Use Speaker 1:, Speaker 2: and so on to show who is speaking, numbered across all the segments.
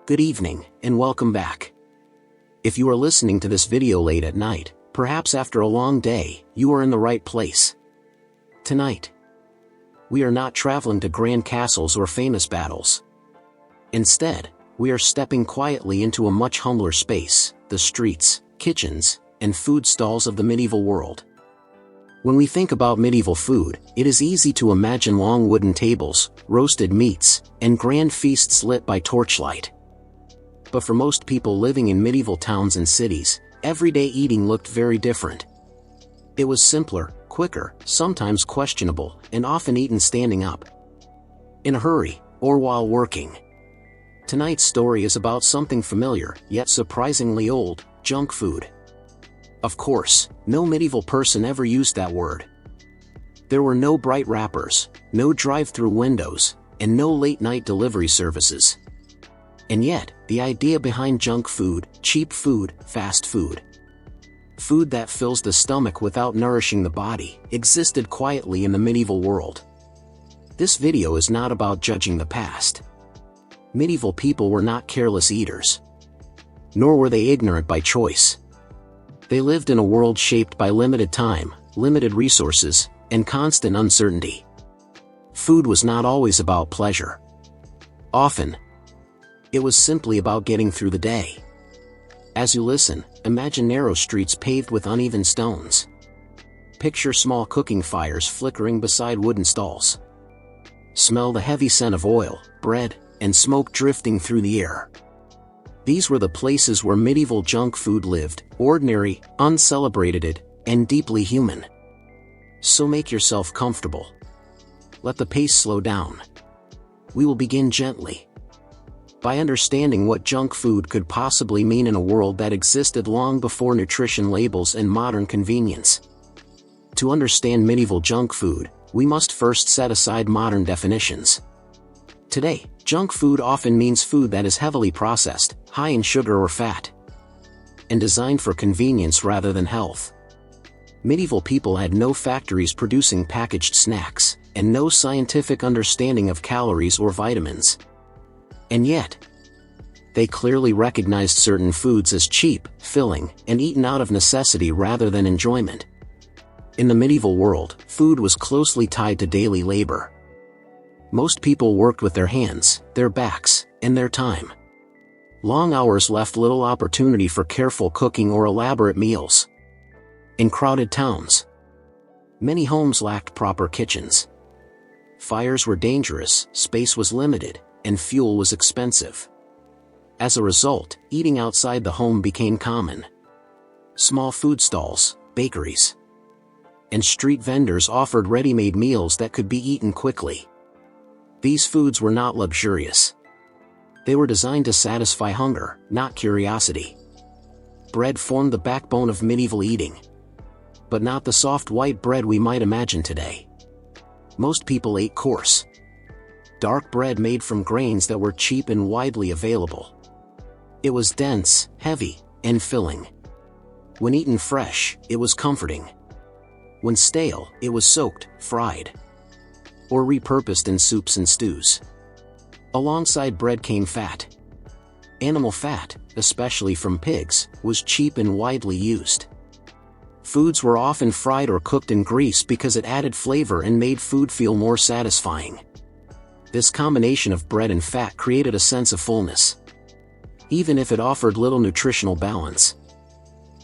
Speaker 1: Good evening, and welcome back. If you are listening to this video late at night, perhaps after a long day, you are in the right place. Tonight, we are not traveling to grand castles or famous battles. Instead, we are stepping quietly into a much humbler space, the streets, kitchens, and food stalls of the medieval world. When we think about medieval food, it is easy to imagine long wooden tables, roasted meats, and grand feasts lit by torchlight. But for most people living in medieval towns and cities, everyday eating looked very different. It was simpler, quicker, sometimes questionable, and often eaten standing up, in a hurry, or while working. Tonight's story is about something familiar, yet surprisingly old: junk food. Of course, no medieval person ever used that word. There were no bright wrappers, no drive-through windows, and no late-night delivery services. And yet, the idea behind junk food, cheap food, fast food, food that fills the stomach without nourishing the body, existed quietly in the medieval world. This video is not about judging the past. Medieval people were not careless eaters. Nor were they ignorant by choice. They lived in a world shaped by limited time, limited resources, and constant uncertainty. Food was not always about pleasure. Often, it was simply about getting through the day. As you listen, imagine narrow streets paved with uneven stones. Picture small cooking fires flickering beside wooden stalls. Smell the heavy scent of oil, bread, and smoke drifting through the air. These were the places where medieval junk food lived, ordinary, uncelebrated, and deeply human. So make yourself comfortable. Let the pace slow down. We will begin gently, by understanding what junk food could possibly mean in a world that existed long before nutrition labels and modern convenience. To understand medieval junk food, we must first set aside modern definitions. Today, junk food often means food that is heavily processed, high in sugar or fat, and designed for convenience rather than health. Medieval people had no factories producing packaged snacks, and no scientific understanding of calories or vitamins. And yet, they clearly recognized certain foods as cheap, filling, and eaten out of necessity rather than enjoyment. In the medieval world, food was closely tied to daily labor. Most people worked with their hands, their backs, and their time. Long hours left little opportunity for careful cooking or elaborate meals. In crowded towns, many homes lacked proper kitchens. Fires were dangerous, space was limited, and fuel was expensive. As a result, eating outside the home became common. Small food stalls, bakeries, and street vendors offered ready-made meals that could be eaten quickly. These foods were not luxurious. They were designed to satisfy hunger, not curiosity. Bread formed the backbone of medieval eating, but not the soft white bread we might imagine today. Most people ate coarse, dark bread made from grains that were cheap and widely available. It was dense, heavy, and filling. When eaten fresh, it was comforting. When stale, it was soaked, fried, or repurposed in soups and stews. Alongside bread came fat. Animal fat, especially from pigs, was cheap and widely used. Foods were often fried or cooked in grease because it added flavor and made food feel more satisfying. This combination of bread and fat created a sense of fullness, even if it offered little nutritional balance.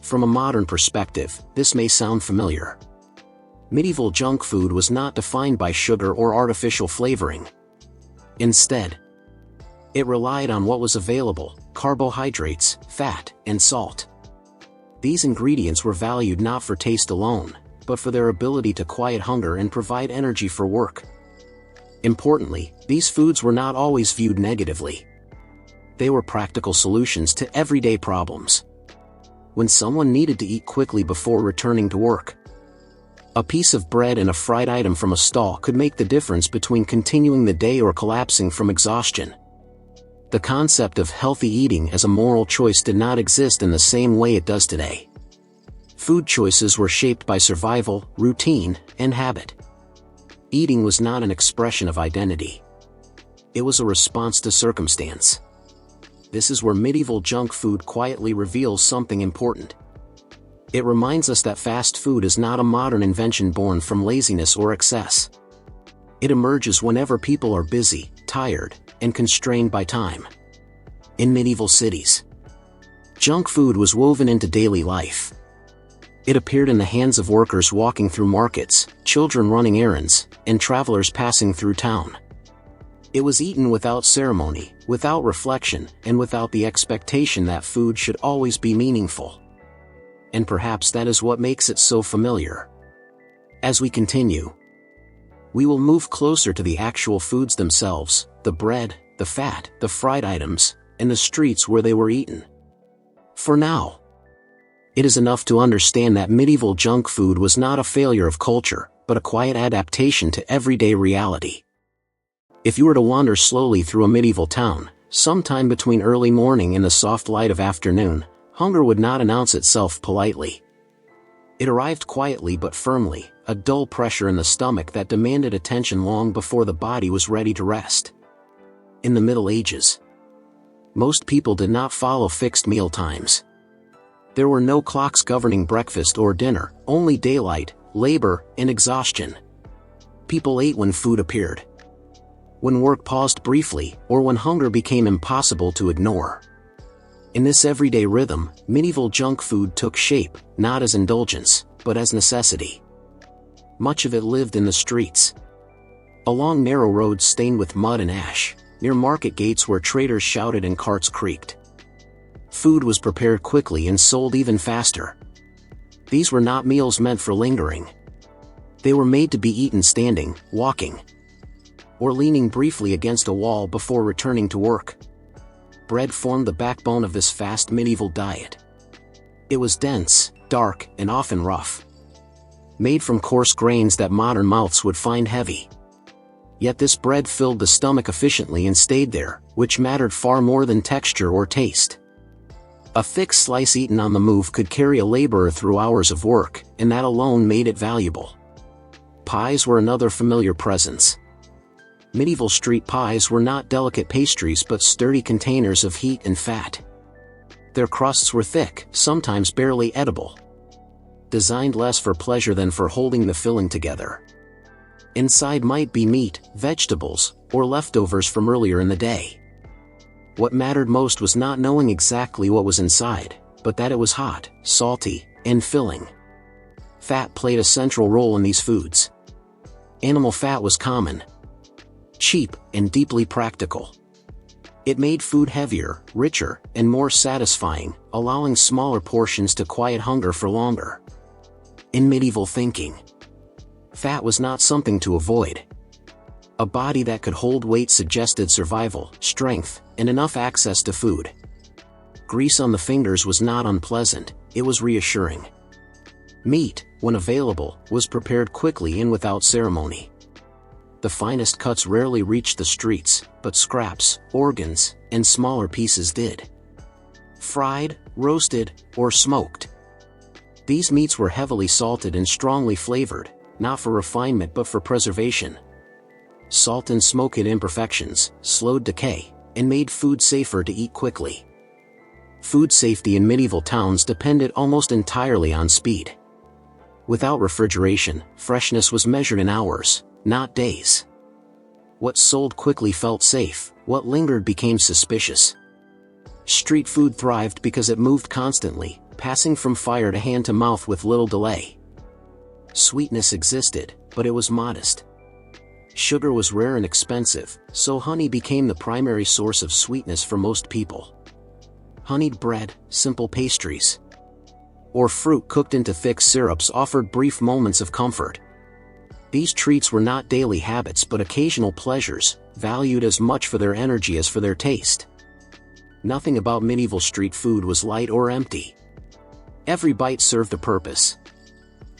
Speaker 1: From a modern perspective, this may sound familiar. Medieval junk food was not defined by sugar or artificial flavoring. Instead, it relied on what was available: carbohydrates, fat, and salt. These ingredients were valued not for taste alone, but for their ability to quiet hunger and provide energy for work. Importantly, these foods were not always viewed negatively. They were practical solutions to everyday problems. When someone needed to eat quickly before returning to work, a piece of bread and a fried item from a stall could make the difference between continuing the day or collapsing from exhaustion. The concept of healthy eating as a moral choice did not exist in the same way it does today. Food choices were shaped by survival, routine, and habit. Eating was not an expression of identity. It was a response to circumstance. This is where medieval junk food quietly reveals something important. It reminds us that fast food is not a modern invention born from laziness or excess. It emerges whenever people are busy, tired, and constrained by time. In medieval cities, junk food was woven into daily life. It appeared in the hands of workers walking through markets, children running errands, and travelers passing through town. It was eaten without ceremony, without reflection, and without the expectation that food should always be meaningful. And perhaps that is what makes it so familiar. As we continue, we will move closer to the actual foods themselves, the bread, the fat, the fried items, and the streets where they were eaten. For now, it is enough to understand that medieval junk food was not a failure of culture, but a quiet adaptation to everyday reality. If you were to wander slowly through a medieval town, sometime between early morning and the soft light of afternoon, hunger would not announce itself politely. It arrived quietly but firmly, a dull pressure in the stomach that demanded attention long before the body was ready to rest. In the Middle Ages, most people did not follow fixed meal times. There were no clocks governing breakfast or dinner, only daylight, labor, and exhaustion. People ate when food appeared, when work paused briefly, or when hunger became impossible to ignore. In this everyday rhythm, medieval junk food took shape, not as indulgence, but as necessity. Much of it lived in the streets, along narrow roads stained with mud and ash, near market gates where traders shouted and carts creaked. Food was prepared quickly and sold even faster. These were not meals meant for lingering. They were made to be eaten standing, walking, or leaning briefly against a wall before returning to work. Bread formed the backbone of this fast medieval diet. It was dense, dark, and often rough, made from coarse grains that modern mouths would find heavy. Yet this bread filled the stomach efficiently and stayed there, which mattered far more than texture or taste. A thick slice eaten on the move could carry a laborer through hours of work, and that alone made it valuable. Pies were another familiar presence. Medieval street pies were not delicate pastries but sturdy containers of heat and fat. Their crusts were thick, sometimes barely edible, designed less for pleasure than for holding the filling together. Inside might be meat, vegetables, or leftovers from earlier in the day. What mattered most was not knowing exactly what was inside, but that it was hot, salty, and filling. Fat played a central role in these foods. Animal fat was common, cheap, and deeply practical. It made food heavier, richer, and more satisfying, allowing smaller portions to quiet hunger for longer. In medieval thinking, fat was not something to avoid. A body that could hold weight suggested survival, strength, and enough access to food. Grease on the fingers was not unpleasant, it was reassuring. Meat, when available, was prepared quickly and without ceremony. The finest cuts rarely reached the streets, but scraps, organs, and smaller pieces did. Fried, roasted, or smoked, these meats were heavily salted and strongly flavored, not for refinement but for preservation. Salt and smoke had imperfections, slowed decay, and made food safer to eat quickly. Food safety in medieval towns depended almost entirely on speed. Without refrigeration, freshness was measured in hours, not days. What sold quickly felt safe, what lingered became suspicious. Street food thrived because it moved constantly, passing from fire to hand to mouth with little delay. Sweetness existed, but it was modest. Sugar was rare and expensive, so honey became the primary source of sweetness for most people. Honeyed bread, simple pastries, or fruit cooked into thick syrups offered brief moments of comfort. These treats were not daily habits but occasional pleasures, valued as much for their energy as for their taste. Nothing about medieval street food was light or empty. Every bite served a purpose.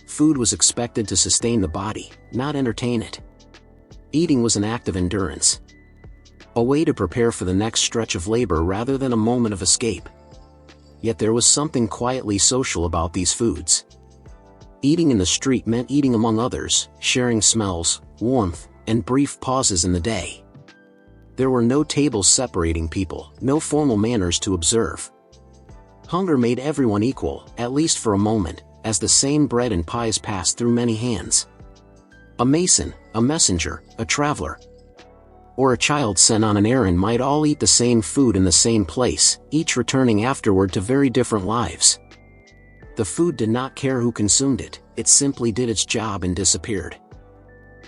Speaker 1: Food was expected to sustain the body, not entertain it. Eating was an act of endurance, a way to prepare for the next stretch of labor rather than a moment of escape. Yet there was something quietly social about these foods. Eating in the street meant eating among others, sharing smells, warmth, and brief pauses in the day. There were no tables separating people, no formal manners to observe. Hunger made everyone equal, at least for a moment, as the same bread and pies passed through many hands. A mason, a messenger, a traveler, or a child sent on an errand might all eat the same food in the same place, each returning afterward to very different lives. The food did not care who consumed it, it simply did its job and disappeared.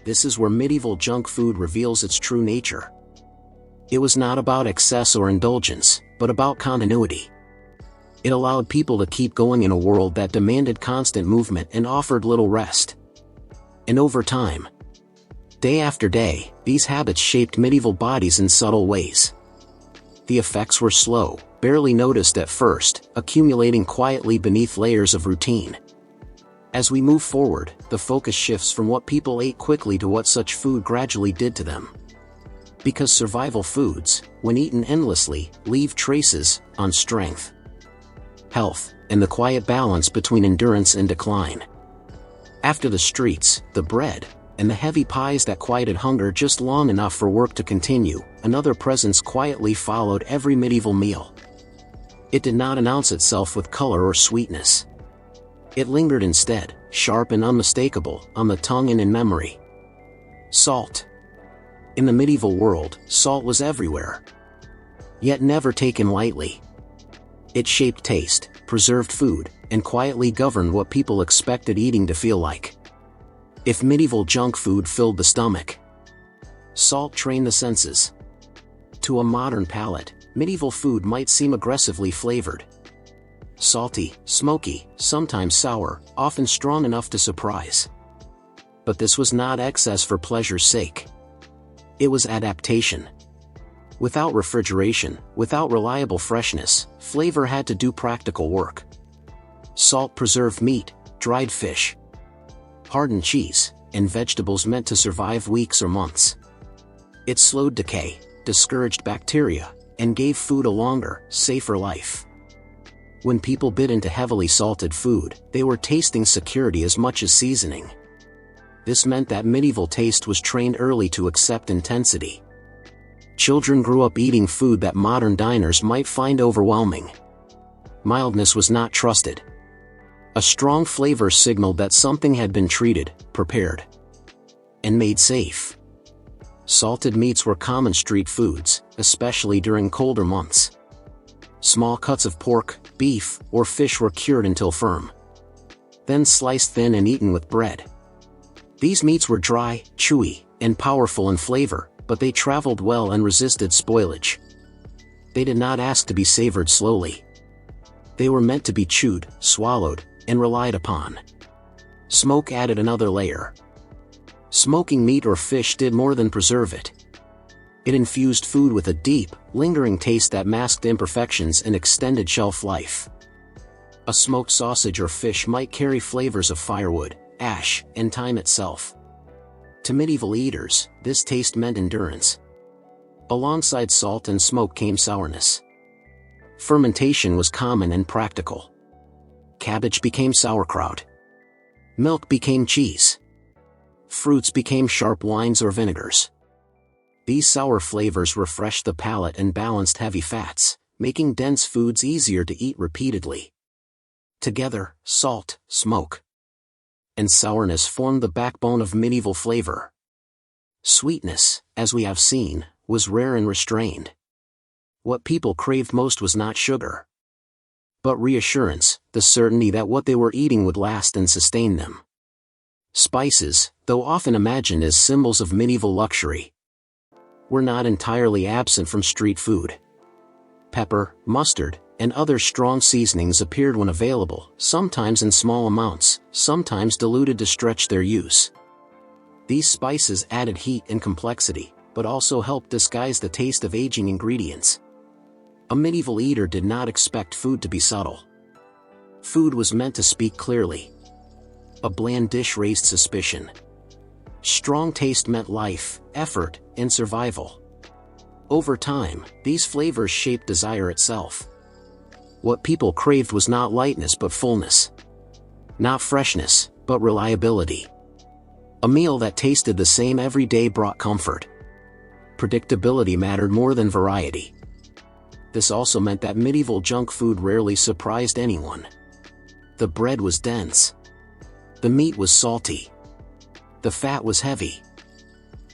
Speaker 1: This is where medieval junk food reveals its true nature. It was not about excess or indulgence, but about continuity. It allowed people to keep going in a world that demanded constant movement and offered little rest. And over time, day after day, these habits shaped medieval bodies in subtle ways. The effects were slow, barely noticed at first, accumulating quietly beneath layers of routine. As we move forward, the focus shifts from what people ate quickly to what such food gradually did to them. Because survival foods, when eaten endlessly, leave traces on strength, health, and the quiet balance between endurance and decline. After the streets, the bread, and the heavy pies that quieted hunger just long enough for work to continue, another presence quietly followed every medieval meal. It did not announce itself with color or sweetness. It lingered instead, sharp and unmistakable, on the tongue and in memory. Salt. In the medieval world, salt was everywhere. Yet never taken lightly. It shaped taste, preserved food, and quietly governed what people expected eating to feel like. If medieval junk food filled the stomach, salt trained the senses. To a modern palate, medieval food might seem aggressively flavored. Salty, smoky, sometimes sour, often strong enough to surprise. But this was not excess for pleasure's sake. It was adaptation. Without refrigeration, without reliable freshness, flavor had to do practical work. Salt preserved meat, dried fish, hardened cheese, and vegetables meant to survive weeks or months. It slowed decay, discouraged bacteria, and gave food a longer, safer life. When people bit into heavily salted food, they were tasting security as much as seasoning. This meant that medieval taste was trained early to accept intensity. Children grew up eating food that modern diners might find overwhelming. Mildness was not trusted. A strong flavor signaled that something had been treated, prepared, and made safe. Salted meats were common street foods, especially during colder months. Small cuts of pork, beef, or fish were cured until firm, then sliced thin and eaten with bread. These meats were dry, chewy, and powerful in flavor, but they traveled well and resisted spoilage. They did not ask to be savored slowly. They were meant to be chewed, swallowed, and relied upon. Smoke added another layer. Smoking meat or fish did more than preserve it. It infused food with a deep, lingering taste that masked imperfections and extended shelf life. A smoked sausage or fish might carry flavors of firewood, ash, and time itself. To medieval eaters, this taste meant endurance. Alongside salt and smoke came sourness. Fermentation was common and practical. Cabbage became sauerkraut. Milk became cheese. Fruits became sharp wines or vinegars. These sour flavors refreshed the palate and balanced heavy fats, making dense foods easier to eat repeatedly. Together, salt, smoke, and sourness formed the backbone of medieval flavor. Sweetness, as we have seen, was rare and restrained. What people craved most was not sugar, but reassurance, the certainty that what they were eating would last and sustain them. Spices, though often imagined as symbols of medieval luxury, were not entirely absent from street food. Pepper, mustard, and other strong seasonings appeared when available, sometimes in small amounts, sometimes diluted to stretch their use. These spices added heat and complexity, but also helped disguise the taste of aging ingredients. A medieval eater did not expect food to be subtle. Food was meant to speak clearly. A bland dish raised suspicion. Strong taste meant life, effort, and survival. Over time, these flavors shaped desire itself. What people craved was not lightness but fullness. Not freshness, but reliability. A meal that tasted the same every day brought comfort. predictability mattered more than variety. This also meant that medieval junk food rarely surprised anyone. The bread was dense. The meat was salty. The fat was heavy.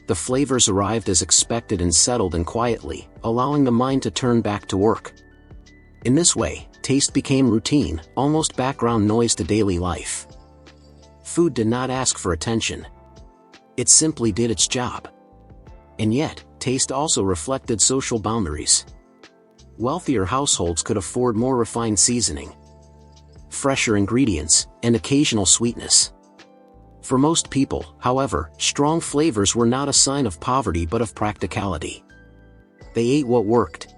Speaker 1: The flavors arrived as expected and settled in quietly, allowing the mind to turn back to work. In this way, taste became routine, almost background noise to daily life. Food did not ask for attention. It simply did its job. And yet, taste also reflected social boundaries. Wealthier households could afford more refined seasoning, fresher ingredients, and occasional sweetness. For most people, however, strong flavors were not a sign of poverty but of practicality. They ate what worked.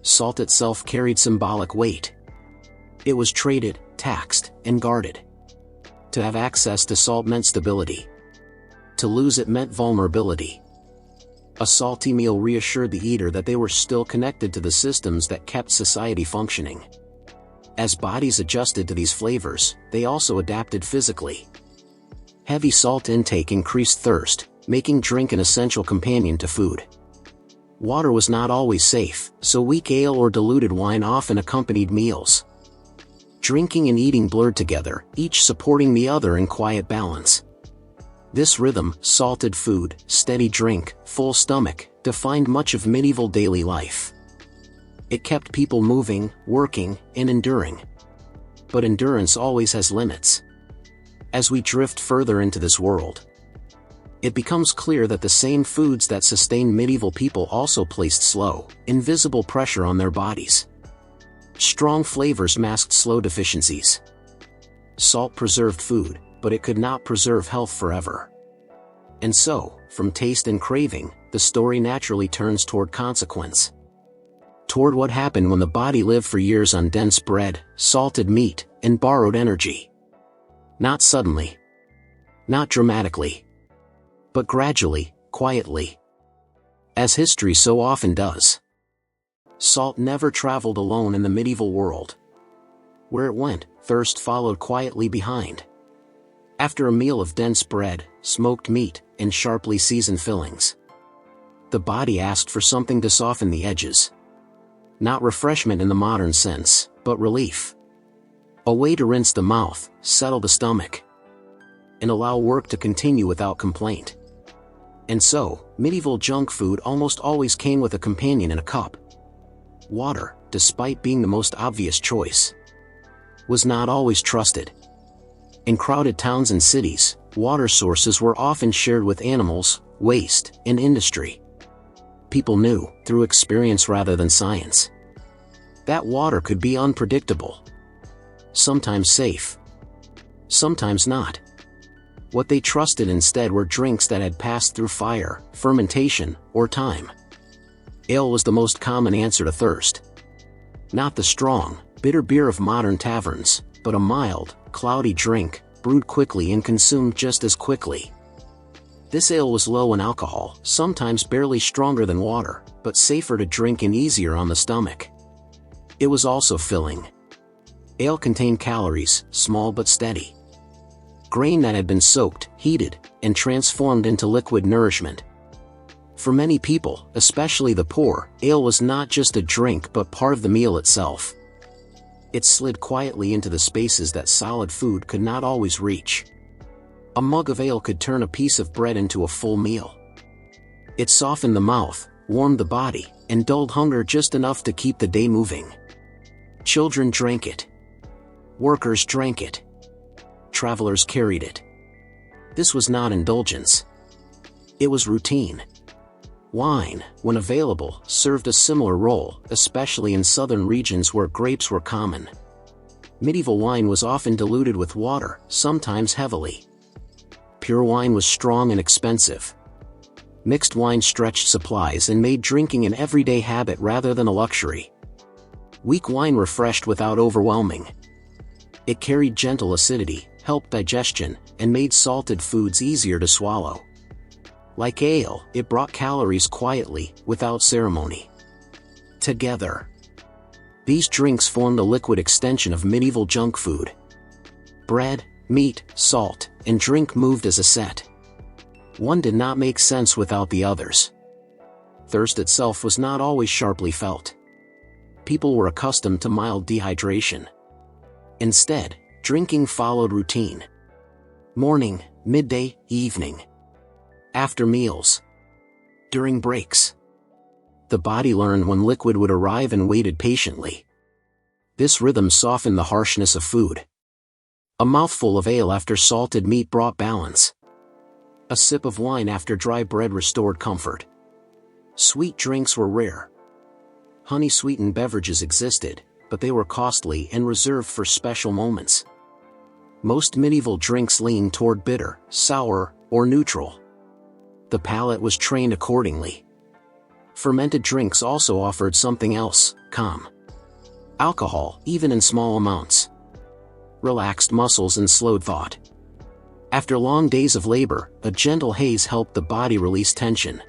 Speaker 1: Salt itself carried symbolic weight. It was traded, taxed, and guarded. To have access to salt meant stability. To lose it meant vulnerability. A salty meal reassured the eater that they were still connected to the systems that kept society functioning. As bodies adjusted to these flavors, they also adapted physically. Heavy salt intake increased thirst, making drink an essential companion to food. Water was not always safe, so weak ale or diluted wine often accompanied meals. Drinking and eating blurred together, each supporting the other in quiet balance. This rhythm, salted food, steady drink, full stomach, defined much of medieval daily life. It kept people moving, working, and enduring. But endurance always has limits. As we drift further into this world, it becomes clear that the same foods that sustained medieval people also placed slow, invisible pressure on their bodies. Strong flavors masked slow deficiencies. Salt preserved food, but it could not preserve health forever. And so, from taste and craving, the story naturally turns toward consequence. Toward what happened when the body lived for years on dense bread, salted meat, and borrowed energy. Not suddenly. Not dramatically. But gradually, quietly. As history so often does. Salt never traveled alone in the medieval world. Where it went, thirst followed quietly behind. After a meal of dense bread, smoked meat, and sharply seasoned fillings, the body asked for something to soften the edges. Not refreshment in the modern sense, but relief. A way to rinse the mouth, settle the stomach, and allow work to continue without complaint. And so, medieval junk food almost always came with a companion in a cup. Water, despite being the most obvious choice, was not always trusted. In crowded towns and cities, water sources were often shared with animals, waste, and industry. People knew, through experience rather than science, that water could be unpredictable. Sometimes safe. Sometimes not. What they trusted instead were drinks that had passed through fire, fermentation, or time. Ale was the most common answer to thirst. Not the strong, bitter beer of modern taverns, but a mild, cloudy drink, brewed quickly and consumed just as quickly. This ale was low in alcohol, sometimes barely stronger than water, but safer to drink and easier on the stomach. It was also filling. Ale contained calories, small but steady. Grain that had been soaked, heated, and transformed into liquid nourishment. For many people, especially the poor, ale was not just a drink but part of the meal itself. It slid quietly into the spaces that solid food could not always reach. A mug of ale could turn a piece of bread into a full meal. It softened the mouth, warmed the body, and dulled hunger just enough to keep the day moving. Children drank it. Workers drank it. Travelers carried it. This was not indulgence. It was routine. Wine, when available, served a similar role, especially in southern regions where grapes were common. Medieval wine was often diluted with water, sometimes heavily. Pure wine was strong and expensive. Mixed wine stretched supplies and made drinking an everyday habit rather than a luxury. Weak wine refreshed without overwhelming. It carried gentle acidity, helped digestion, and made salted foods easier to swallow. Like ale, it brought calories quietly, without ceremony. Together, these drinks formed a liquid extension of medieval junk food. Bread, meat, salt, and drink moved as a set. One did not make sense without the others. thirst itself was not always sharply felt. People were accustomed to mild dehydration. Instead, drinking followed routine. Morning, midday, evening. After meals. During breaks. The body learned when liquid would arrive and waited patiently. This rhythm softened the harshness of food. A mouthful of ale after salted meat brought balance. A sip of wine after dry bread restored comfort. Sweet drinks were rare. Honey-sweetened beverages existed, but they were costly and reserved for special moments. Most medieval drinks leaned toward bitter, sour, or neutral. The palate was trained accordingly. Fermented drinks also offered something else, calm. Alcohol, even in small amounts, relaxed muscles and slowed thought. After long days of labor, a gentle haze helped the body release tension.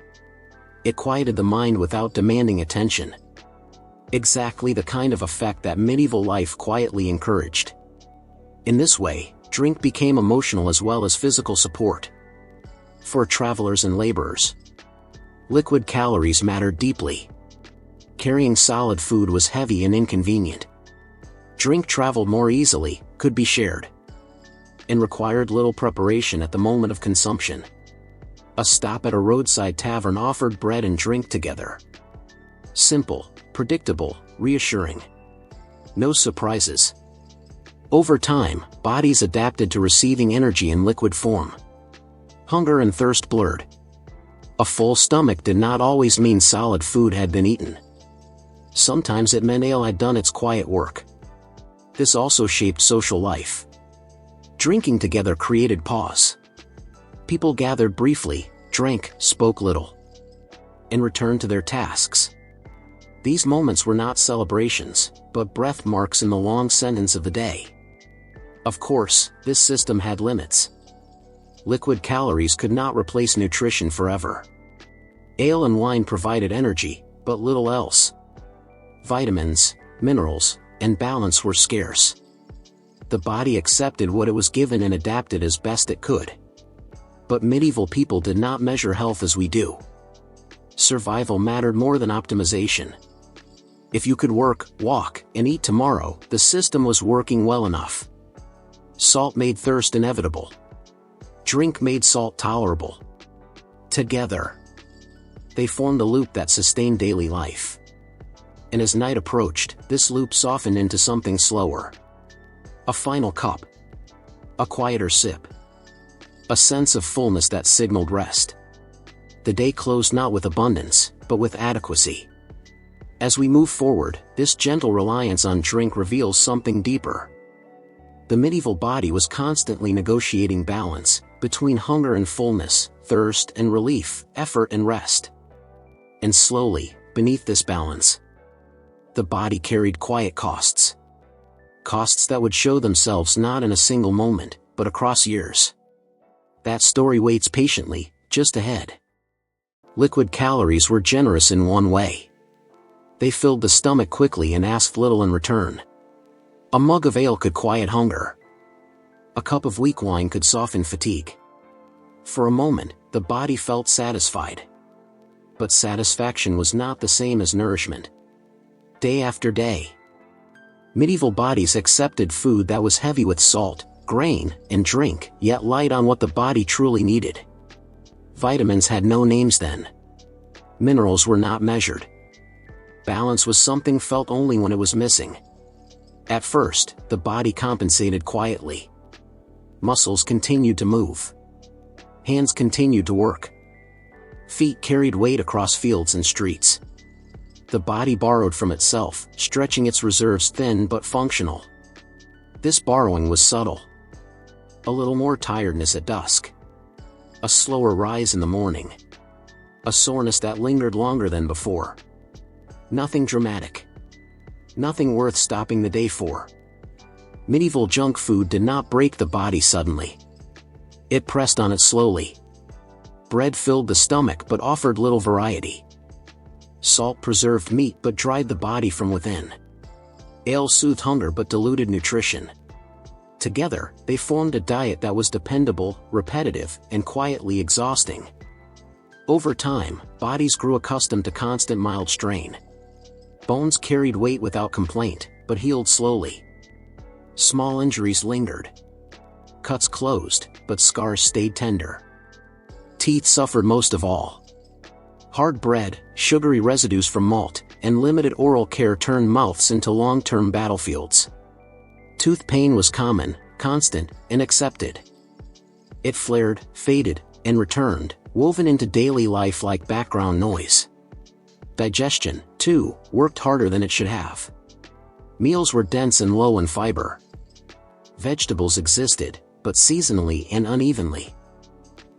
Speaker 1: It quieted the mind without demanding attention. Exactly the kind of effect that medieval life quietly encouraged. In this way, drink became emotional as well as physical support. For travelers and laborers, liquid calories mattered deeply. Carrying solid food was heavy and inconvenient. Drink traveled more easily, could be shared, and required little preparation at the moment of consumption. A stop at a roadside tavern offered bread and drink together. Simple, predictable, reassuring. No surprises. Over time, bodies adapted to receiving energy in liquid form. Hunger and thirst blurred. A full stomach did not always mean solid food had been eaten. Sometimes it meant ale had done its quiet work. This also shaped social life. Drinking together created pause. People gathered briefly, drank, spoke little, and returned to their tasks. These moments were not celebrations, but breath marks in the long sentence of the day. Of course, this system had limits. Liquid calories could not replace nutrition forever. Ale and wine provided energy, but little else. Vitamins, minerals, and balance were scarce. The body accepted what it was given and adapted as best it could. But medieval people did not measure health as we do. Survival mattered more than optimization. If you could work, walk, and eat tomorrow, the system was working well enough. Salt made thirst inevitable. Drink made salt tolerable. Together, they formed a loop that sustained daily life. And as night approached, this loop softened into something slower. A final cup. A quieter sip. A sense of fullness that signaled rest. The day closed not with abundance, but with adequacy. As we move forward, this gentle reliance on drink reveals something deeper. The medieval body was constantly negotiating balance between hunger and fullness, thirst and relief, effort and rest. And slowly, beneath this balance, the body carried quiet costs. Costs that would show themselves not in a single moment, but across years. That story waits patiently, just ahead. Liquid calories were generous in one way. They filled the stomach quickly and asked little in return. A mug of ale could quiet hunger. A cup of weak wine could soften fatigue. For a moment, the body felt satisfied. But satisfaction was not the same as nourishment. Day after day, medieval bodies accepted food that was heavy with salt, grain, and drink, yet light on what the body truly needed. Vitamins had no names then. Minerals were not measured. Balance was something felt only when it was missing. At first, the body compensated quietly. Muscles continued to move. Hands continued to work. Feet carried weight across fields and streets. The body borrowed from itself, stretching its reserves thin but functional. This borrowing was subtle. A little more tiredness at dusk. A slower rise in the morning. A soreness that lingered longer than before. Nothing dramatic. Nothing worth stopping the day for. Medieval junk food did not break the body suddenly. It pressed on it slowly. Bread filled the stomach but offered little variety. Salt preserved meat but dried the body from within. Ale soothed hunger but diluted nutrition. Together, they formed a diet that was dependable, repetitive, and quietly exhausting. Over time, bodies grew accustomed to constant mild strain. Bones carried weight without complaint, but healed slowly. Small injuries lingered. Cuts closed, but scars stayed tender. Teeth suffered most of all. Hard bread, sugary residues from malt, and limited oral care turned mouths into long-term battlefields. Tooth pain was common, constant, and accepted. It flared, faded, and returned, woven into daily life like background noise. Digestion, too, worked harder than it should have. Meals were dense and low in fiber. Vegetables existed, but seasonally and unevenly.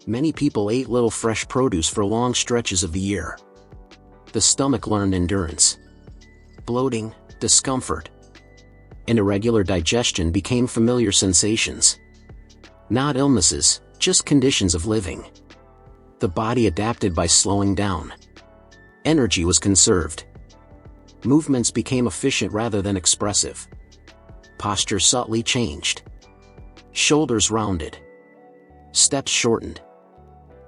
Speaker 1: Many people ate little fresh produce for long stretches of the year. The stomach learned endurance. Bloating, discomfort, and irregular digestion became familiar sensations. Not illnesses, just conditions of living. The body adapted by slowing down. Energy was conserved. Movements became efficient rather than expressive. Posture subtly changed. Shoulders rounded. Steps shortened.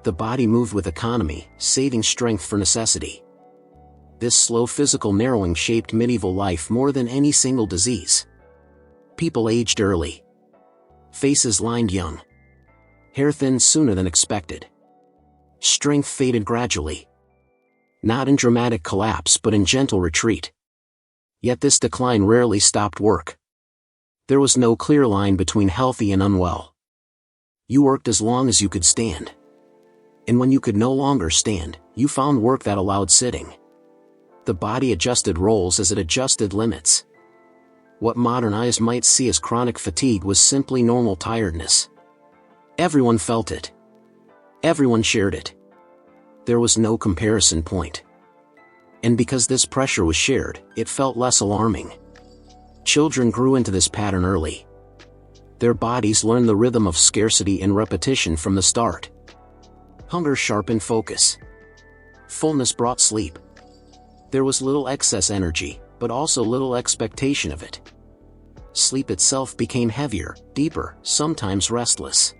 Speaker 1: The body moved with economy, saving strength for necessity. This slow physical narrowing shaped medieval life more than any single disease. People aged early. Faces lined young. Hair thinned sooner than expected. Strength faded gradually. Not in dramatic collapse but in gentle retreat. Yet this decline rarely stopped work. There was no clear line between healthy and unwell. You worked as long as you could stand. And when you could no longer stand, you found work that allowed sitting. The body adjusted roles as it adjusted limits. What modern eyes might see as chronic fatigue was simply normal tiredness. Everyone felt it. Everyone shared it. There was no comparison point. And because this pressure was shared, it felt less alarming. Children grew into this pattern early. Their bodies learned the rhythm of scarcity and repetition from the start. Hunger sharpened focus. Fullness brought sleep. There was little excess energy, but also little expectation of it. Sleep itself became heavier, deeper, sometimes restless.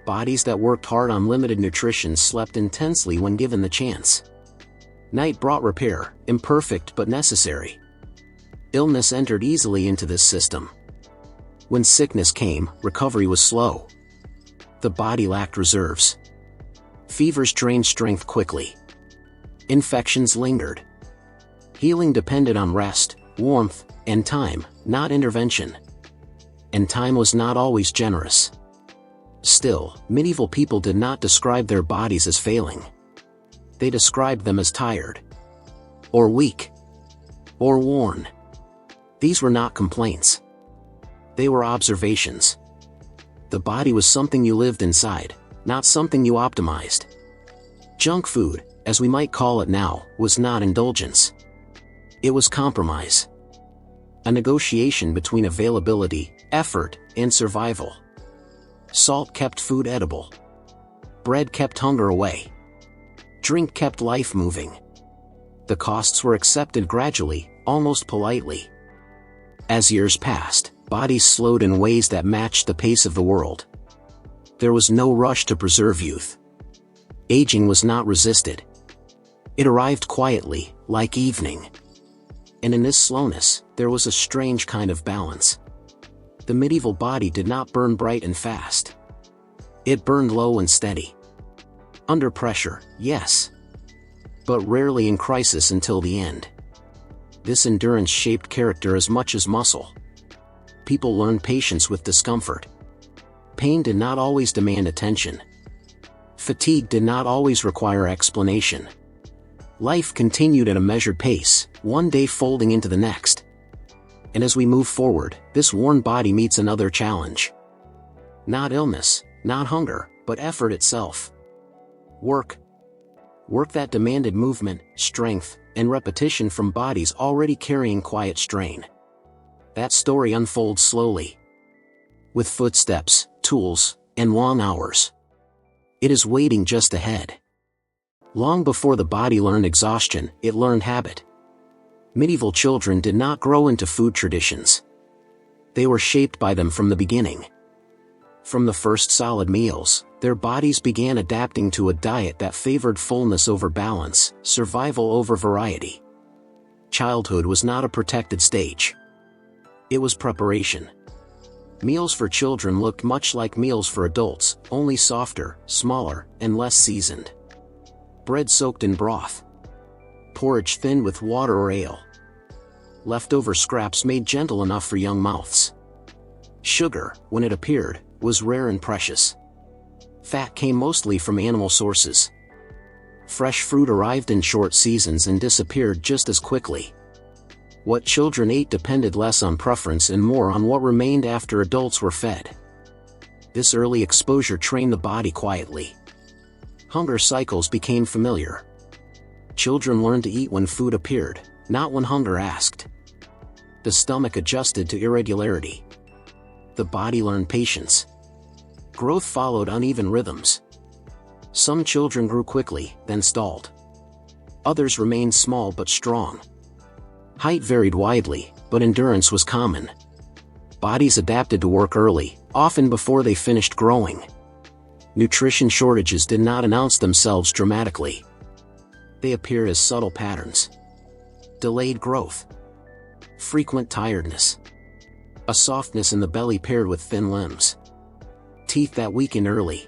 Speaker 1: Bodies that worked hard on limited nutrition slept intensely when given the chance. Night brought repair, imperfect but necessary. Illness entered easily into this system. When sickness came, recovery was slow. The body lacked reserves. Fevers drained strength quickly. Infections lingered. Healing depended on rest, warmth, and time, not intervention. And time was not always generous. Still, medieval people did not describe their bodies as failing. They described them as tired, or weak, or worn. These were not complaints. They were observations. The body was something you lived inside, not something you optimized. Junk food, as we might call it now, was not indulgence. It was compromise. A negotiation between availability, effort, and survival. Salt kept food edible. Bread kept hunger away. Drink kept life moving. The costs were accepted gradually, almost politely. As years passed, bodies slowed in ways that matched the pace of the world. There was no rush to preserve youth. Aging was not resisted. It arrived quietly, like evening. And in this slowness, there was a strange kind of balance. The medieval body did not burn bright and fast. It burned low and steady. Under pressure, yes. But rarely in crisis until the end. This endurance shaped character as much as muscle. People learned patience with discomfort. Pain did not always demand attention. Fatigue did not always require explanation. Life continued at a measured pace, one day folding into the next. And as we move forward, this worn body meets another challenge. Not illness, not hunger, but effort itself. Work. Work that demanded movement, strength, and repetition from bodies already carrying quiet strain. That story unfolds slowly. With footsteps, tools, and long hours. It is waiting just ahead. Long before the body learned exhaustion, it learned habit. Medieval children did not grow into food traditions. They were shaped by them from the beginning. From the first solid meals, their bodies began adapting to a diet that favored fullness over balance, survival over variety. Childhood was not a protected stage. It was preparation. Meals for children looked much like meals for adults, only softer, smaller, and less seasoned. Bread soaked in broth. Porridge thinned with water or ale. Leftover scraps made gentle enough for young mouths. Sugar, when it appeared, was rare and precious. Fat came mostly from animal sources. Fresh fruit arrived in short seasons and disappeared just as quickly. What children ate depended less on preference and more on what remained after adults were fed. This early exposure trained the body quietly. Hunger cycles became familiar. Children learned to eat when food appeared, not when hunger asked. The stomach adjusted to irregularity. The body learned patience. Growth followed uneven rhythms. Some children grew quickly, then stalled. Others remained small but strong. Height varied widely, but endurance was common. Bodies adapted to work early, often before they finished growing. Nutrition shortages did not announce themselves dramatically. They appear as subtle patterns. Delayed growth. Frequent tiredness. A softness in the belly paired with thin limbs. Teeth that weakened early.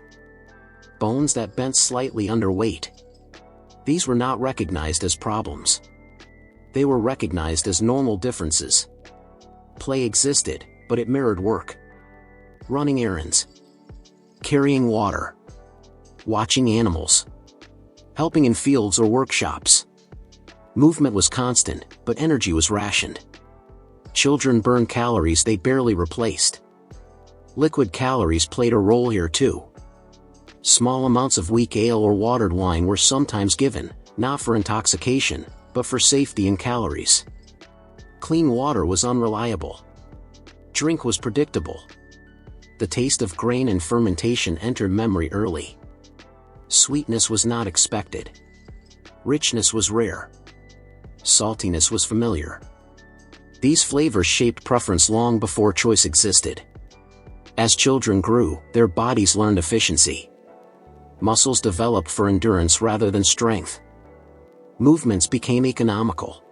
Speaker 1: Bones that bent slightly under weight. These were not recognized as problems. They were recognized as normal differences. Play existed, but it mirrored work. Running errands. Carrying water. Watching animals. Helping in fields or workshops. Movement was constant, but energy was rationed. Children burned calories they barely replaced. Liquid calories played a role here too. Small amounts of weak ale or watered wine were sometimes given, not for intoxication, but for safety and calories. Clean water was unreliable. Drink was predictable. The taste of grain and fermentation entered memory early. Sweetness was not expected. Richness was rare. Saltiness was familiar. These flavors shaped preference long before choice existed. As children grew, their bodies learned efficiency. Muscles developed for endurance rather than strength. Movements became economical.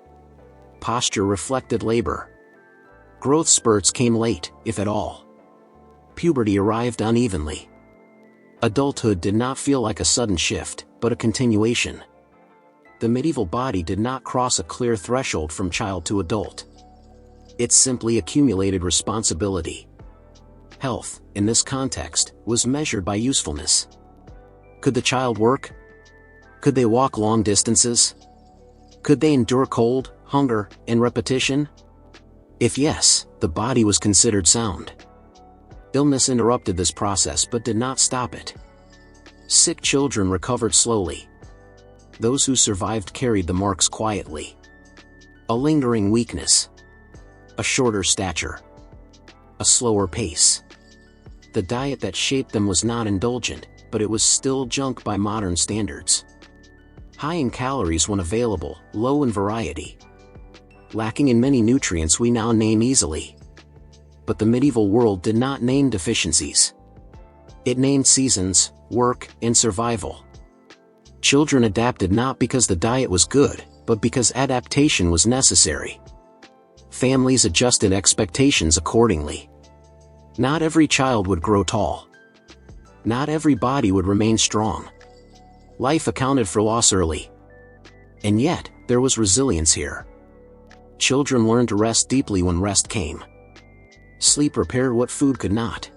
Speaker 1: Posture reflected labor. Growth spurts came late, if at all. Puberty arrived unevenly. Adulthood did not feel like a sudden shift, but a continuation. The medieval body did not cross a clear threshold from child to adult. It simply accumulated responsibility. Health, in this context, was measured by usefulness. Could the child work? Could they walk long distances? Could they endure cold, hunger, and repetition? If yes, the body was considered sound. Illness interrupted this process but did not stop it. Sick children recovered slowly. Those who survived carried the marks quietly. A lingering weakness. A shorter stature. A slower pace. The diet that shaped them was not indulgent, but it was still junk by modern standards. High in calories when available, low in variety. Lacking in many nutrients we now name easily. But the medieval world did not name deficiencies. It named seasons, work, and survival. Children adapted not because the diet was good, but because adaptation was necessary. Families adjusted expectations accordingly. Not every child would grow tall. Not every body would remain strong. Life accounted for loss early. And yet, there was resilience here. Children learned to rest deeply when rest came. Sleep repaired what food could not.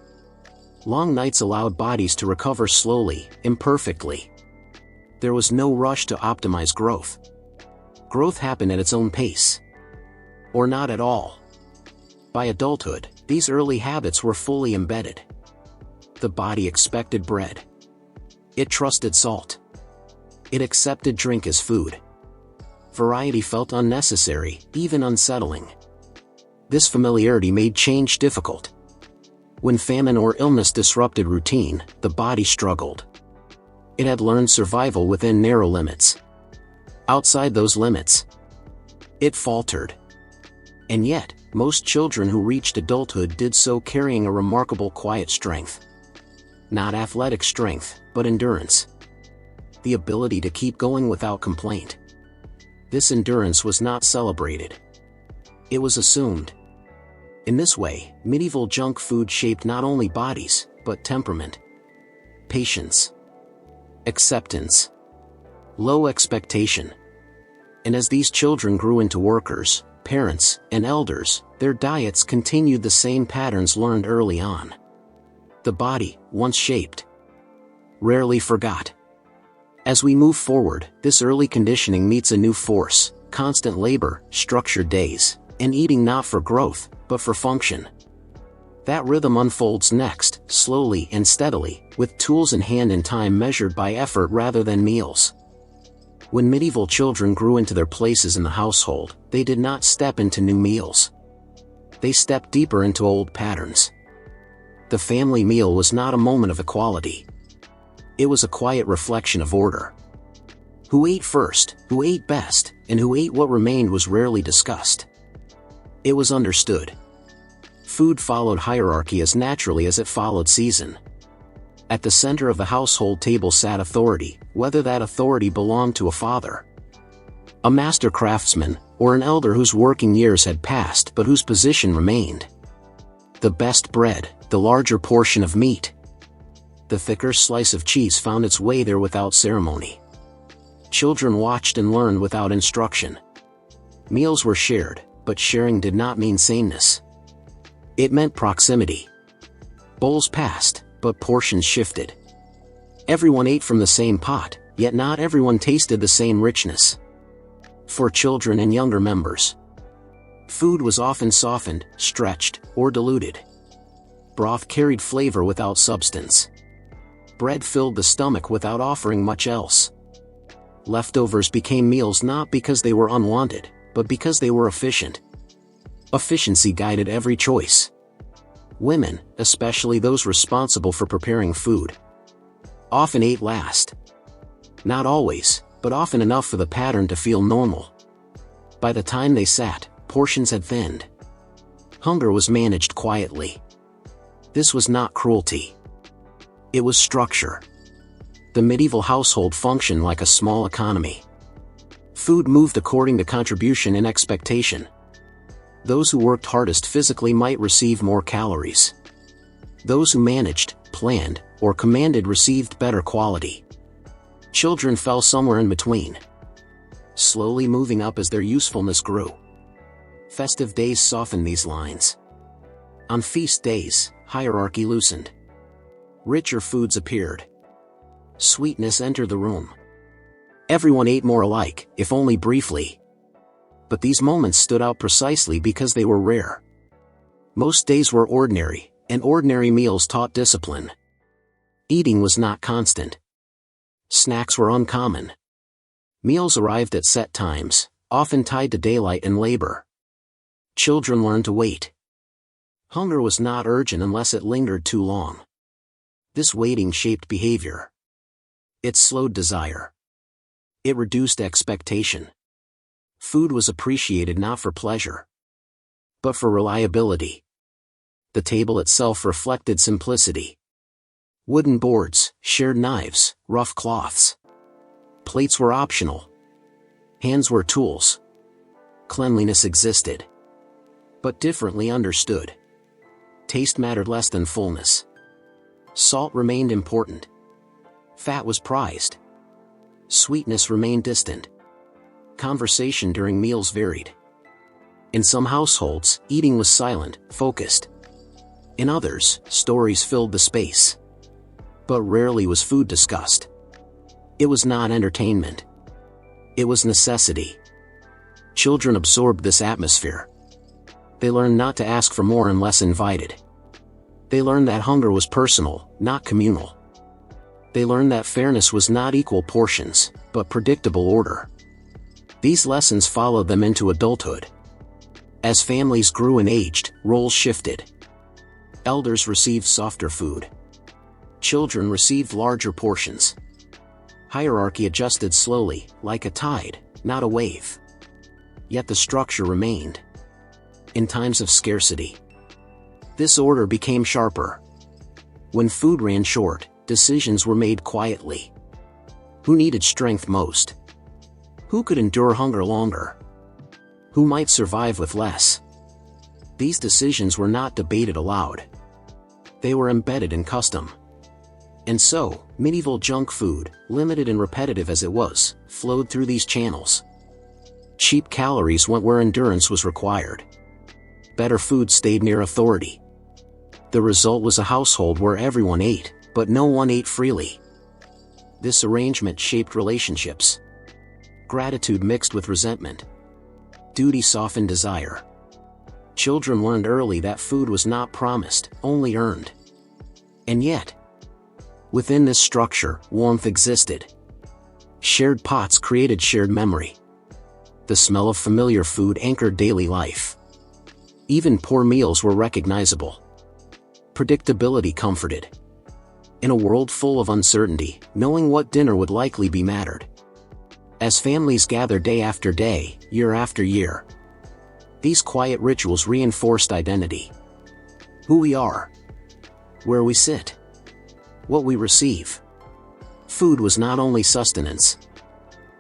Speaker 1: Long nights allowed bodies to recover slowly, imperfectly. There was no rush to optimize growth. Growth happened at its own pace. Or not at all. By adulthood, these early habits were fully embedded. The body expected bread. It trusted salt. It accepted drink as food. Variety felt unnecessary, even unsettling. This familiarity made change difficult. When famine or illness disrupted routine, the body struggled. It had learned survival within narrow limits. Outside those limits, it faltered. And yet, most children who reached adulthood did so carrying a remarkable quiet strength. Not athletic strength, but endurance. The ability to keep going without complaint. This endurance was not celebrated. It was assumed. In this way, medieval junk food shaped not only bodies, but temperament, patience, acceptance, low expectation. And as these children grew into workers, parents, and elders, their diets continued the same patterns learned early on. The body, once shaped, rarely forgot. As we move forward, this early conditioning meets a new force: constant labor, structured days, and eating not for growth, but for function. That rhythm unfolds next, slowly and steadily, with tools in hand and time measured by effort rather than meals. When medieval children grew into their places in the household, they did not step into new meals. They stepped deeper into old patterns. The family meal was not a moment of equality. It was a quiet reflection of order. Who ate first, who ate best, and who ate what remained was rarely discussed. It was understood. Food followed hierarchy as naturally as it followed season. At the center of the household table sat authority, whether that authority belonged to a father, a master craftsman, or an elder whose working years had passed but whose position remained. The best bread, the larger portion of meat, the thicker slice of cheese found its way there without ceremony. Children watched and learned without instruction. Meals were shared, but sharing did not mean sameness. It meant proximity. Bowls passed, but portions shifted. Everyone ate from the same pot, yet not everyone tasted the same richness. For children and younger members, food was often softened, stretched, or diluted. Broth carried flavor without substance. Bread filled the stomach without offering much else. Leftovers became meals not because they were unwanted, but because they were efficient. Efficiency guided every choice. Women, especially those responsible for preparing food, often ate last. Not always, but often enough for the pattern to feel normal. By the time they sat, portions had thinned. Hunger was managed quietly. This was not cruelty. It was structure. The medieval household functioned like a small economy. Food moved according to contribution and expectation. Those who worked hardest physically might receive more calories. Those who managed, planned, or commanded received better quality. Children fell somewhere in between, slowly moving up as their usefulness grew. Festive days softened these lines. On feast days, hierarchy loosened. Richer foods appeared. Sweetness entered the room. Everyone ate more alike, if only briefly. But these moments stood out precisely because they were rare. Most days were ordinary, and ordinary meals taught discipline. Eating was not constant. Snacks were uncommon. Meals arrived at set times, often tied to daylight and labor. Children learned to wait. Hunger was not urgent unless it lingered too long. This waiting shaped behavior. It slowed desire. It reduced expectation. Food was appreciated not for pleasure, but for reliability. The table itself reflected simplicity. Wooden boards, shared knives, rough cloths. Plates were optional. Hands were tools. Cleanliness existed, but differently understood. Taste mattered less than fullness. Salt remained important. Fat was prized. Sweetness remained distant. Conversation during meals varied. In some households, eating was silent, focused. In others, stories filled the space. But rarely was food discussed. It was not entertainment. It was necessity. Children absorbed this atmosphere. They learned not to ask for more unless invited. They learned that hunger was personal, not communal. They learned that fairness was not equal portions, but predictable order. These lessons followed them into adulthood. As families grew and aged, roles shifted. Elders received softer food. Children received larger portions. Hierarchy adjusted slowly, like a tide, not a wave. Yet the structure remained. In times of scarcity, this order became sharper. When food ran short, decisions were made quietly. Who needed strength most? Who could endure hunger longer? Who might survive with less? These decisions were not debated aloud. They were embedded in custom. And so, medieval junk food, limited and repetitive as it was, flowed through these channels. Cheap calories went where endurance was required. Better food stayed near authority. The result was a household where everyone ate, but no one ate freely. This arrangement shaped relationships. Gratitude mixed with resentment. Duty softened desire. Children learned early that food was not promised, only earned. And yet, within this structure, warmth existed. Shared pots created shared memory. The smell of familiar food anchored daily life. Even poor meals were recognizable. Predictability comforted. In a world full of uncertainty, knowing what dinner would likely be mattered. As families gathered day after day, year after year, these quiet rituals reinforced identity. Who we are. Where we sit. What we receive. Food was not only sustenance.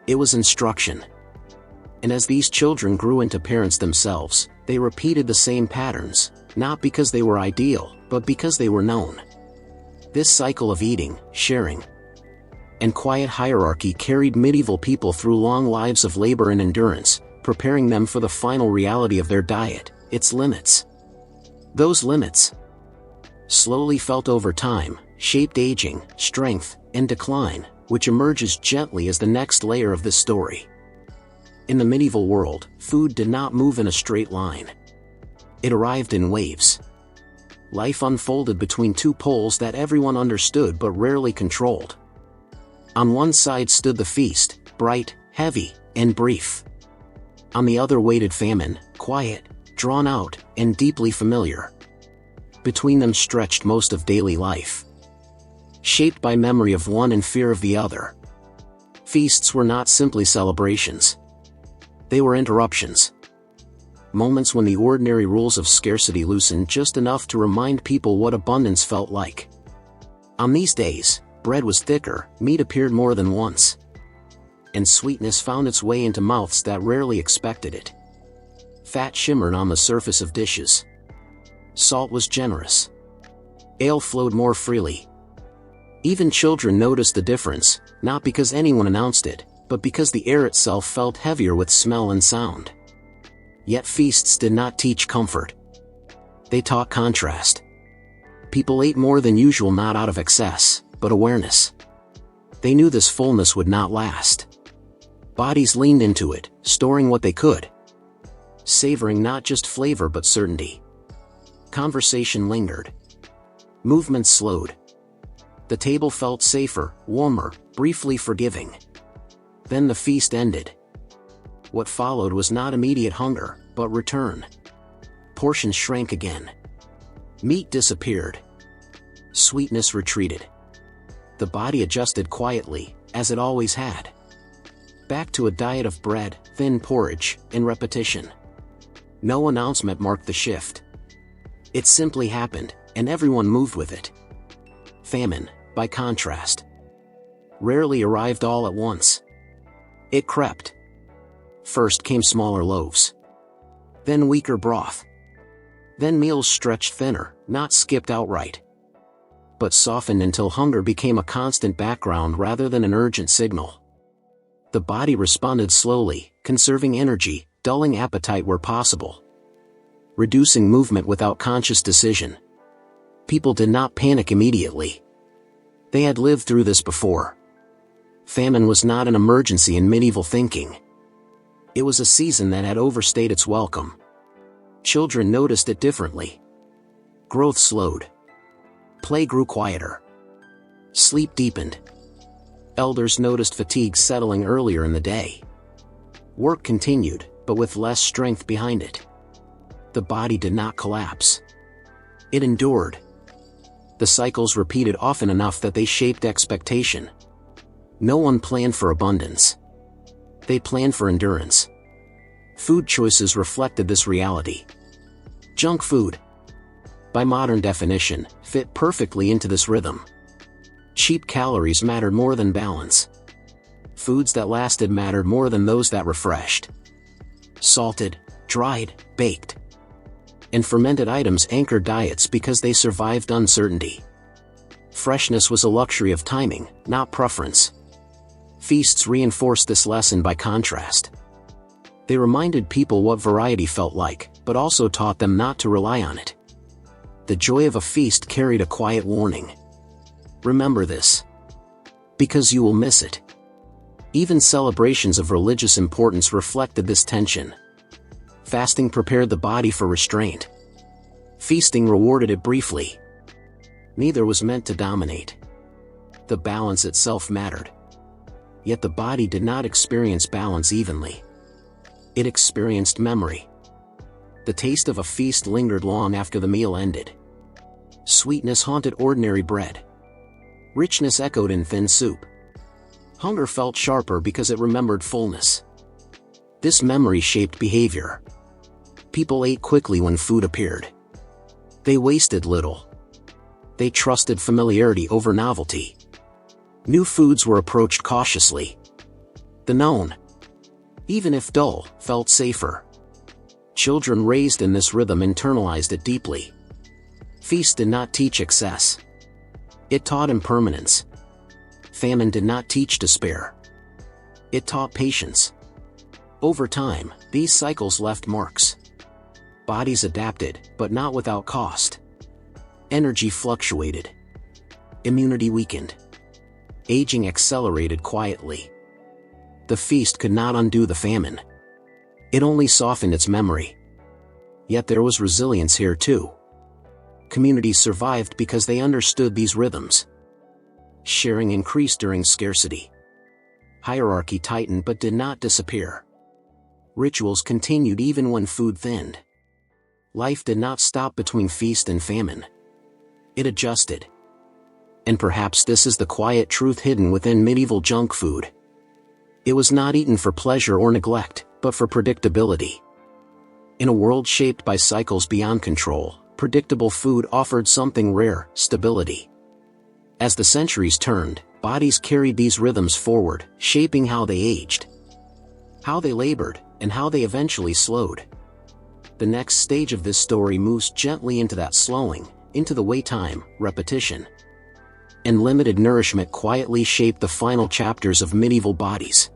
Speaker 1: It was instruction. And as these children grew into parents themselves, they repeated the same patterns, not because they were ideal, but because they were known. This cycle of eating, sharing, and quiet hierarchy carried medieval people through long lives of labor and endurance, preparing them for the final reality of their diet, its limits. Those limits, slowly felt over time, shaped aging, strength, and decline, which emerges gently as the next layer of this story. In the medieval world, food did not move in a straight line. It arrived in waves. Life unfolded between two poles that everyone understood but rarely controlled. On one side stood the feast, bright, heavy, and brief. On the other waited famine, quiet, drawn out, and deeply familiar. Between them stretched most of daily life. Shaped by memory of one and fear of the other. Feasts were not simply celebrations. They were interruptions. Moments when the ordinary rules of scarcity loosened just enough to remind people what abundance felt like. On these days, bread was thicker, meat appeared more than once. And sweetness found its way into mouths that rarely expected it. Fat shimmered on the surface of dishes. Salt was generous. Ale flowed more freely. Even children noticed the difference, not because anyone announced it, but because the air itself felt heavier with smell and sound. Yet feasts did not teach comfort. They taught contrast. People ate more than usual not out of excess, but awareness. They knew this fullness would not last. Bodies leaned into it, storing what they could. Savoring not just flavor but certainty. Conversation lingered. Movement slowed. The table felt safer, warmer, briefly forgiving. Then the feast ended. What followed was not immediate hunger, but return. Portions shrank again. Meat disappeared. Sweetness retreated. The body adjusted quietly, as it always had. Back to a diet of bread, thin porridge, and repetition. No announcement marked the shift. It simply happened, and everyone moved with it. Famine, by contrast, rarely arrived all at once. It crept. First came smaller loaves. Then weaker broth. Then meals stretched thinner, not skipped outright, but softened until hunger became a constant background rather than an urgent signal. The body responded slowly, conserving energy, dulling appetite where possible. Reducing movement without conscious decision. People did not panic immediately. They had lived through this before. Famine was not an emergency in medieval thinking. It was a season that had overstayed its welcome. Children noticed it differently. Growth slowed. Play grew quieter. Sleep deepened. Elders noticed fatigue settling earlier in the day. Work continued, but with less strength behind it. The body did not collapse. It endured. The cycles repeated often enough that they shaped expectation. No one planned for abundance. They planned for endurance. Food choices reflected this reality. Junk food. by modern definition, fit perfectly into this rhythm. Cheap calories mattered more than balance. Foods that lasted mattered more than those that refreshed. Salted, dried, baked, and fermented items anchored diets because they survived uncertainty. Freshness was a luxury of timing, not preference. Feasts reinforced this lesson by contrast. They reminded people what variety felt like, but also taught them not to rely on it. The joy of a feast carried a quiet warning. Remember this, because you will miss it. Even celebrations of religious importance reflected this tension. Fasting prepared the body for restraint. Feasting rewarded it briefly. Neither was meant to dominate. The balance itself mattered. Yet the body did not experience balance evenly. It experienced memory. The taste of a feast lingered long after the meal ended. Sweetness haunted ordinary bread. Richness echoed in thin soup. Hunger felt sharper because it remembered fullness. This memory shaped behavior. People ate quickly when food appeared. They wasted little. They trusted familiarity over novelty. New foods were approached cautiously. The known, even if dull, felt safer. Children raised in this rhythm internalized it deeply. Feast did not teach excess. It taught impermanence. Famine did not teach despair. It taught patience. Over time, these cycles left marks. Bodies adapted, but not without cost. Energy fluctuated. Immunity weakened. Aging accelerated quietly. The feast could not undo the famine. It only softened its memory. Yet there was resilience here too. Communities survived because they understood these rhythms. Sharing increased during scarcity. Hierarchy tightened but did not disappear. Rituals continued even when food thinned. Life did not stop between feast and famine. It adjusted. And perhaps this is the quiet truth hidden within medieval junk food. It was not eaten for pleasure or neglect, but for predictability. In a world shaped by cycles beyond control, predictable food offered something rare: stability. As the centuries turned, bodies carried these rhythms forward, shaping how they aged, how they labored, and how they eventually slowed. The next stage of this story moves gently into that slowing, into the way time, repetition, and limited nourishment quietly shaped the final chapters of medieval bodies.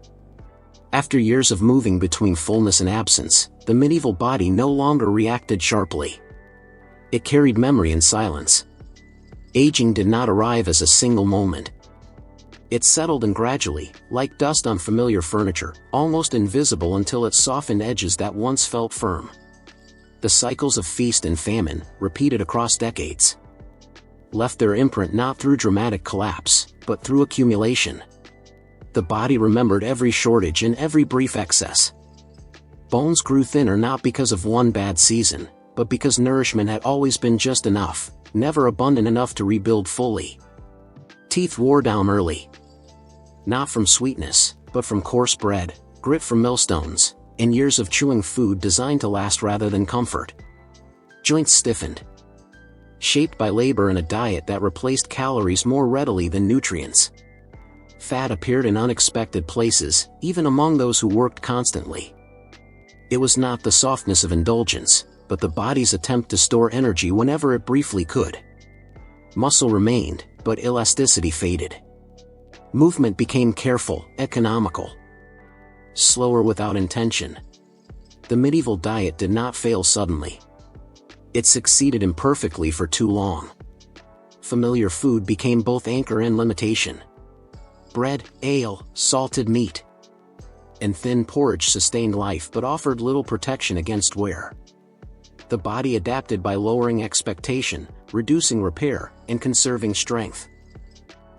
Speaker 1: After years of moving between fullness and absence, the medieval body no longer reacted sharply. It carried memory in silence. Aging did not arrive as a single moment. It settled in gradually, like dust on familiar furniture, almost invisible until it softened edges that once felt firm. The cycles of feast and famine, repeated across decades, left their imprint not through dramatic collapse, but through accumulation. The body remembered every shortage and every brief excess. Bones grew thinner not because of one bad season, but because nourishment had always been just enough, never abundant enough to rebuild fully. Teeth wore down early. Not from sweetness, but from coarse bread, grit from millstones, and years of chewing food designed to last rather than comfort. Joints stiffened, shaped by labor and a diet that replaced calories more readily than nutrients. Fat appeared in unexpected places, even among those who worked constantly. It was not the softness of indulgence, but the body's attempt to store energy whenever it briefly could. Muscle remained, but elasticity faded. Movement became careful, economical, slower without intention. The medieval diet did not fail suddenly. It succeeded imperfectly for too long. Familiar food became both anchor and limitation. Bread, ale, salted meat, and thin porridge sustained life but offered little protection against wear. The body adapted by lowering expectation, reducing repair, and conserving strength.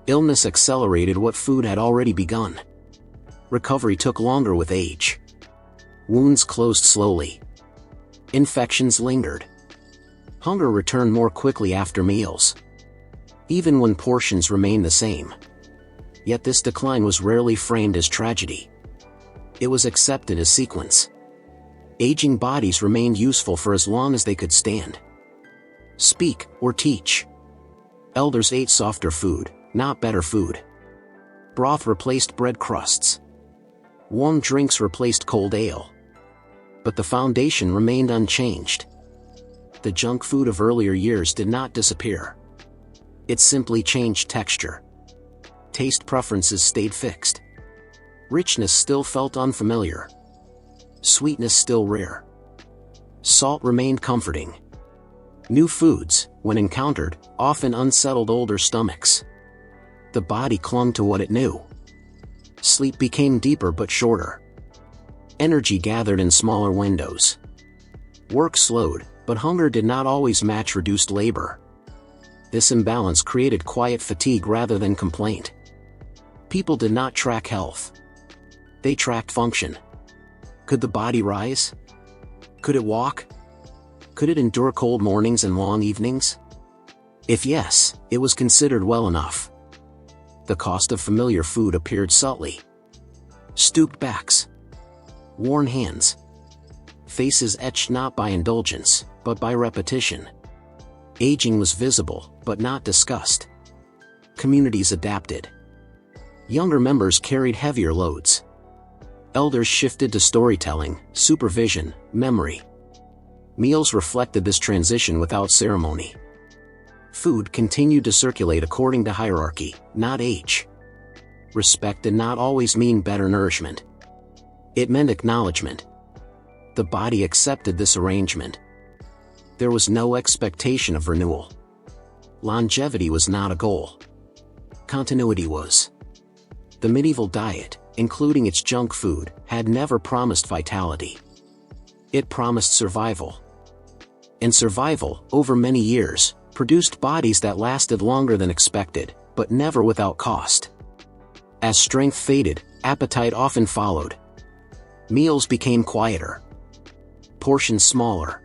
Speaker 1: Illness accelerated what food had already begun. Recovery took longer with age. Wounds closed slowly. Infections lingered. Hunger returned more quickly after meals, even when portions remained the same. Yet this decline was rarely framed as tragedy. It was accepted as sequence. Aging bodies remained useful for as long as they could stand. speak, or teach. Elders ate softer food, not better food. Broth replaced bread crusts. Warm drinks replaced cold ale. But the foundation remained unchanged. The junk food of earlier years did not disappear. It simply changed texture. Taste preferences stayed fixed. Richness still felt unfamiliar. Sweetness still rare. Salt remained comforting. New foods, when encountered, often unsettled older stomachs. The body clung to what it knew. Sleep became deeper but shorter. Energy gathered in smaller windows. Work slowed, but hunger did not always match reduced labor. This imbalance created quiet fatigue rather than complaint. People did not track health. They tracked function. Could the body rise? Could it walk? Could it endure cold mornings and long evenings? If yes, it was considered well enough. The cost of familiar food appeared subtly. Stooped backs. Worn hands. Faces etched not by indulgence, but by repetition. Aging was visible, but not discussed. Communities adapted. Younger members carried heavier loads. Elders shifted to storytelling, supervision, memory. Meals reflected this transition without ceremony. Food continued to circulate according to hierarchy, not age. Respect did not always mean better nourishment. It meant acknowledgement. The body accepted this arrangement. There was no expectation of renewal. Longevity was not a goal. Continuity was. The medieval diet, including its junk food, had never promised vitality. It promised survival. And survival, over many years, produced bodies that lasted longer than expected, but never without cost. As strength faded, appetite often followed. Meals became quieter. Portions smaller.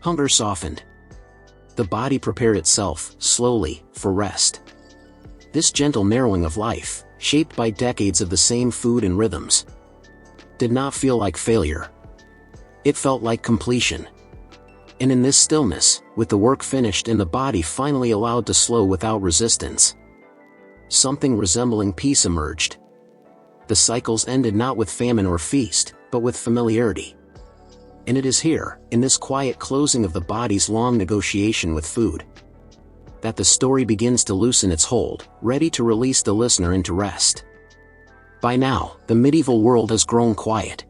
Speaker 1: Hunger softened. The body prepared itself, slowly, for rest. This gentle narrowing of life, shaped by decades of the same food and rhythms, did not feel like failure. It felt like completion. And in this stillness, with the work finished and the body finally allowed to slow without resistance, something resembling peace emerged. The cycles ended not with famine or feast, but with familiarity. And it is here, in this quiet closing of the body's long negotiation with food, that the story begins to loosen its hold, ready to release the listener into rest. By now, the medieval world has grown quiet.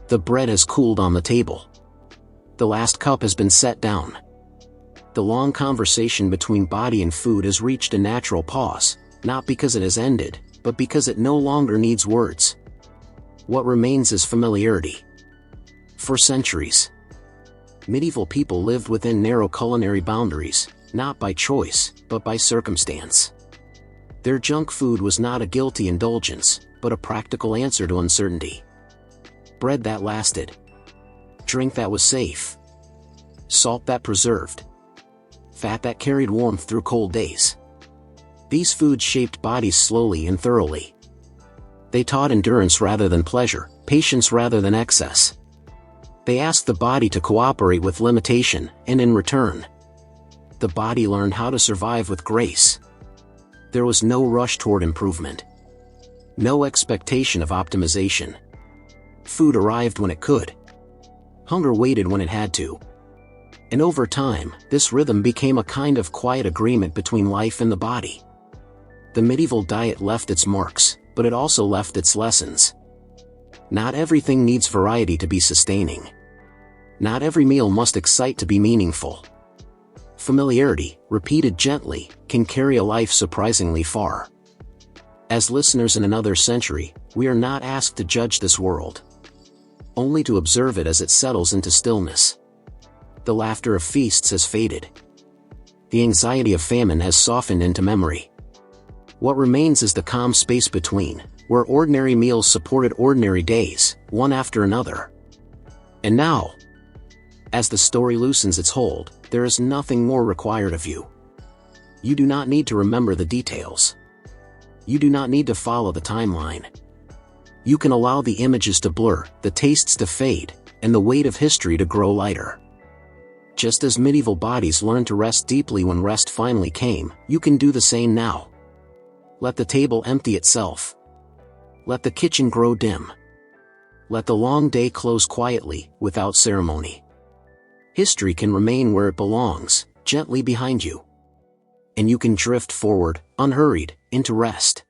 Speaker 1: The bread has cooled on the table. The last cup has been set down. The long conversation between body and food has reached a natural pause, not because it has ended, but because it no longer needs words. What remains is familiarity. For centuries, medieval people lived within narrow culinary boundaries, not by choice, but by circumstance. Their junk food was not a guilty indulgence, but a practical answer to uncertainty. Bread that lasted. Drink that was safe. Salt that preserved. Fat that carried warmth through cold days. These foods shaped bodies slowly and thoroughly. They taught endurance rather than pleasure, patience rather than excess. They asked the body to cooperate with limitation, and in return, the body learned how to survive with grace. There was no rush toward improvement. No expectation of optimization. Food arrived when it could. Hunger waited when it had to. And over time, this rhythm became a kind of quiet agreement between life and the body. The medieval diet left its marks, but it also left its lessons. Not everything needs variety to be sustaining. Not every meal must excite to be meaningful. Familiarity, repeated gently, can carry a life surprisingly far. As listeners in another century, we are not asked to judge this world, only to observe it as it settles into stillness. The laughter of feasts has faded. The anxiety of famine has softened into memory. What remains is the calm space between, where ordinary meals supported ordinary days, one after another. And now, as the story loosens its hold, there is nothing more required of you. You do not need to remember the details. You do not need to follow the timeline. You can allow the images to blur, the tastes to fade, and the weight of history to grow lighter. Just as medieval bodies learned to rest deeply when rest finally came, you can do the same now. Let the table empty itself. Let the kitchen grow dim. Let the long day close quietly, without ceremony. History can remain where it belongs, gently behind you. And you can drift forward, unhurried, into rest.